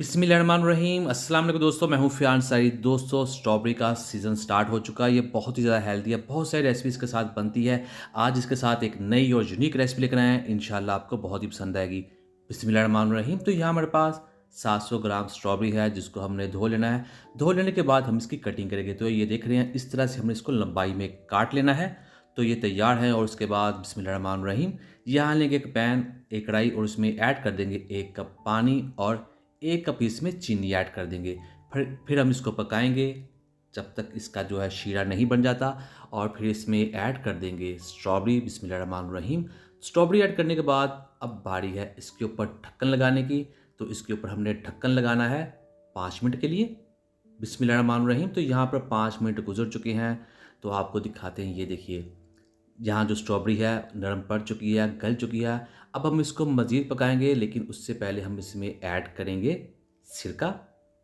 बिस्मिल्लाहिर्रहमानिर्रहीम। अस्सलाम वालेकुम दोस्तों, मैं हूं फ़ियान सारी। दोस्तों, स्ट्रॉबेरी का सीज़न स्टार्ट हो चुका है। ये बहुत ही ज़्यादा हेल्दी है, बहुत सारी रेसिपीज़ के साथ बनती है। आज इसके साथ एक नई और यूनिक रेसिपी लेकर आए हैं, इंशाल्लाह आपको बहुत ही पसंद आएगी। बिस्मिल्लाहिर्रहमानिर्रहीम। तो यहाँ हमारे पास 700 ग्राम स्ट्रॉबेरी है, जिसको हमने धो लेना है। धो लेने के बाद हम इसकी कटिंग करेंगे। तो ये देख रहे हैं, इस तरह से हमने इसको लंबाई में काट लेना है। तो ये तैयार है और उसके बाद बिस्मिल्लाहिर्रहमानिर्रहीम, यहाँ लेंगे एक पैन, एक कढ़ाई और उसमें ऐड कर देंगे 1 कप पानी और 1 कप इसमें चीनी ऐड कर देंगे। फिर हम इसको पकाएंगे जब तक इसका जो है शीरा नहीं बन जाता। और फिर इसमें ऐड कर देंगे स्ट्रॉबेरी। बिस्मिल्लाहिर्रहमानिर्रहीम। स्ट्रॉबेरी ऐड करने के बाद अब बारी है इसके ऊपर ढक्कन लगाने की। तो इसके ऊपर हमने ढक्कन लगाना है 5 मिनट के लिए। बिस्मिल्लाहिर्रहमानिर्रहीम। तो यहाँ पर 5 मिनट गुजर चुके हैं। तो आपको दिखाते हैं, ये देखिए, यहाँ जो स्ट्रॉबेरी है नरम पड़ चुकी है, गल चुकी है। अब हम इसको मज़ीद पकाएंगे, लेकिन उससे पहले हम इसमें ऐड करेंगे सिरका।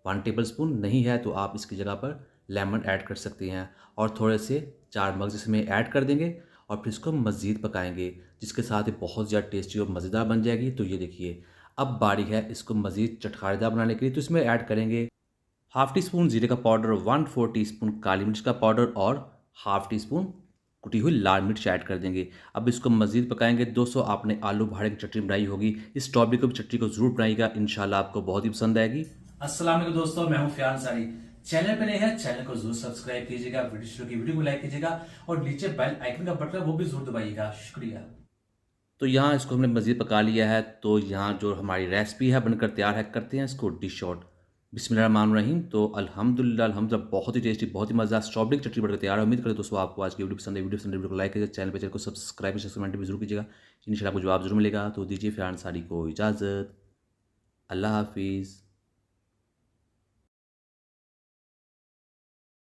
1 टेबलस्पून, नहीं है तो आप इसकी जगह पर लेमन ऐड कर सकते हैं। और थोड़े से 4 मग्ज़ इसमें ऐड कर देंगे और फिर इसको मज़ीद पकाएंगे, जिसके साथ ये बहुत ज़्यादा टेस्टी और मज़ेदार बन जाएगी। तो ये देखिए, अब बारी है इसको मज़ीद चटखारेदार बनाने के लिए। तो इसमें ऐड करेंगे हाफ़ टी स्पून ज़ीरे का पाउडर, 1/4 टीस्पून काली मिर्च का पाउडर और हाफ़ टी स्पून कुटी हुई लाल मिर्च ऐड कर देंगे। अब इसको मज़ीद पकाएंगे। दोस्तों, आपने आलू बुखारे की चटनी बनाई होगी, इस स्ट्रॉबेरी की चटनी को ज़रूर बनाइएगा, इंशाल्लाह आपको बहुत ही पसंद आएगी। अस्सलाम वालेकुम दोस्तों, मैं हूं फ़ियान सारी। चैनल पे नए हैं, चैनल को जरूर सब्सक्राइब कीजिएगा, वीडियो को लाइक कीजिएगा और नीचे बेल आइकन का बटन है वो भी जरूर दबाइएगा। शुक्रिया। तो यहाँ इसको हमने मज़ीद पका लिया है। तो यहाँ जो हमारी रेसिपी है बनकर तैयार है, करते हैं इसको डिश आउट। बिस्मिल्लाहिर्रहमानिर्रहीम। तो अल्हम्दुलिल्लाह बहुत ही टेस्टी, बहुत ही मज़ेदार स्ट्रॉबेरी की चटनी बनकर तैयार है। उम्मीद करें दोस्तों आपको आज की वीडियो पसंद है। वीडियो को लाइक कीजिए, चैनल को सब्सक्राइब भी जरूर कीजिएगा। इंशाल्लाह आपको जवाब जरूर मिलेगा। तो दीजिए फ़ियान सारी को इजाज़त। अल्लाह हाफिज़।